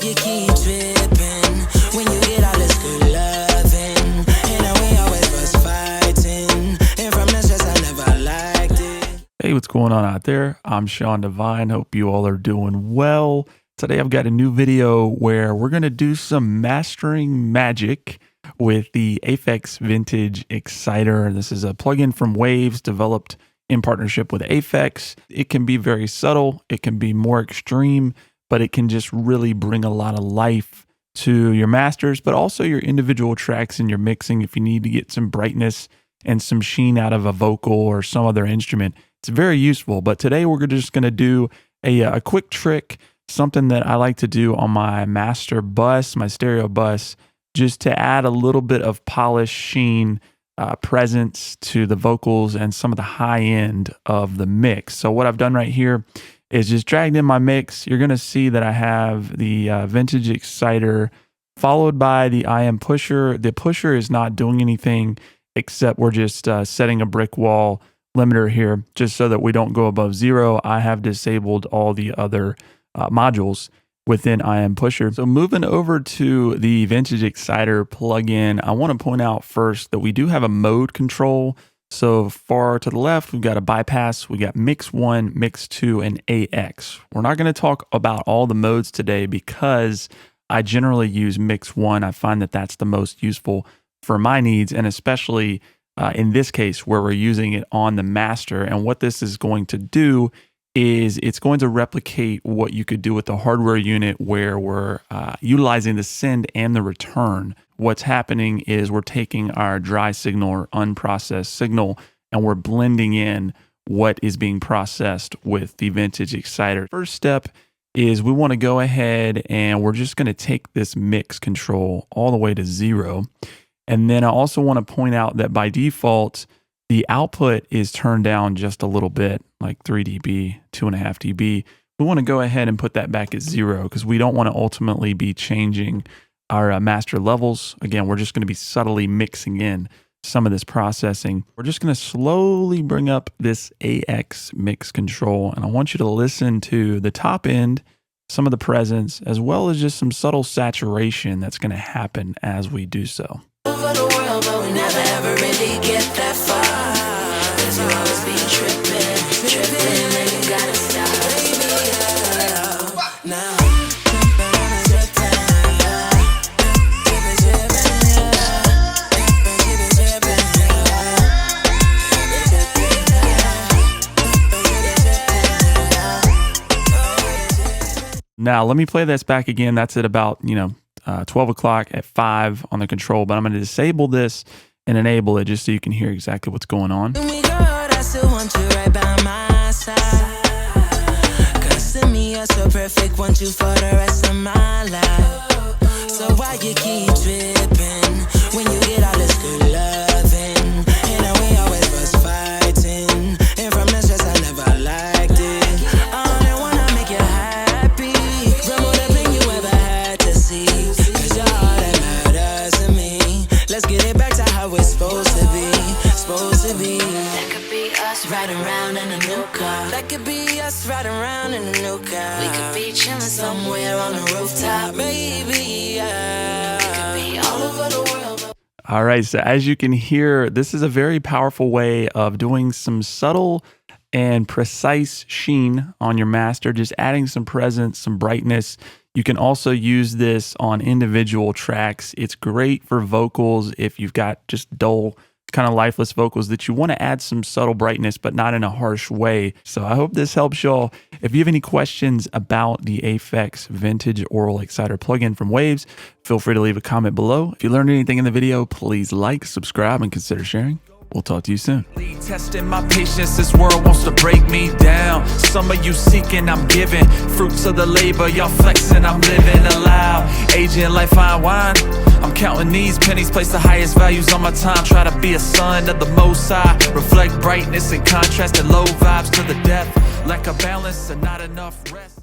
you keep tripping when you get all this good loving? And now we always was fighting, and from the stress I never liked it. Hey, what's going on out there? I'm Sean Devine. Hope you all are doing well. Today I've got a new video where we're going to do some mastering magic with the Aphex Vintage Exciter. This is a plugin from Waves developed in partnership with Aphex. It can be very subtle, it can be more extreme, but it can just really bring a lot of life to your masters, but also your individual tracks in your mixing. If you need to get some brightness and some sheen out of a vocal or some other instrument, it's very useful. But today we're just going to do a quick trick, something that I like to do on my master bus, my stereo bus, just to add a little bit of polish, sheen, presence to the vocals and some of the high end of the mix. So what I've done right here is just dragged in my mix. You're going to see that I have the Vintage Exciter followed by the IM pusher. The pusher is not doing anything except we're just setting a brick wall limiter here just so that we don't go above 0. I have disabled all the other modules within IM pusher. So moving over to the Vintage Exciter plugin, I want to point out first that we do have a mode control. So far to the left, we've got a bypass, we got mix 1, mix 2, and AX. We're not going to talk about all the modes today because I generally use mix 1. I find that that's the most useful for my needs, and especially in this case where we're using it on the master. And what this is going to do is it's going to replicate what you could do with the hardware unit where we're utilizing the send and the return. What's happening is we're taking our dry signal or unprocessed signal and we're blending in what is being processed with the Vintage Exciter. First step is we want to go ahead and we're just going to take this mix control all the way to 0. And then I also want to point out that by default, the output is turned down just a little bit, like 3 dB, 2.5 dB. We want to go ahead and put that back at 0 because we don't want to ultimately be changing our master levels. Again, we're just going to be subtly mixing in some of this processing. We're just going to slowly bring up this AX mix control, and I want you to listen to the top end, some of the presence, as well as just some subtle saturation that's going to happen as we do so. Over the world, but we never ever really get that far. 'Cause you always be tripping, and you gotta stop. Now, Now, let me play this back again. That's at about, 12 o'clock at 5 on the control, but I'm going to disable this and enable it just so you can hear exactly what's going on. when we go out, I still want you right by my side. 'Cause to me, you're so perfect, want you for the rest of my life. So why you keep tripping when you get all this good loving? And now we always was fighting, and from the stress I never liked it. I only wanna make you happy, remove everything you ever had to see. 'Cause you're all that matters to me. Let's get it back to how it's supposed to be, supposed to be. That could be us riding around in a new car. That could be us riding around in a new car. We could be chilling somewhere on the rooftop, maybe. It could be all over the world. All right, so as you can hear, this is a very powerful way of doing some subtle and precise sheen on your master, just adding some presence, some brightness. You can also use this on individual tracks. It's great for vocals if you've got just dull, kind of lifeless vocals that you want to add some subtle brightness, but not in a harsh way. So I hope this helps y'all. If you have any questions about the Aphex Vintage Aural Exciter plugin from Waves, feel free to leave a comment below. If you learned anything in the video, please like, subscribe, and consider sharing. We'll talk to you soon. Testing my patience, this world wants to break me down. Some of you seeking, I'm giving. Fruits of the labor, y'all flexing, I'm living aloud. Aging like fine wine, I'm counting these pennies, place the highest values on my time. Try to be a son of the Most High, reflect brightness and contrast and low vibes to the death. Lack of balance and not enough rest.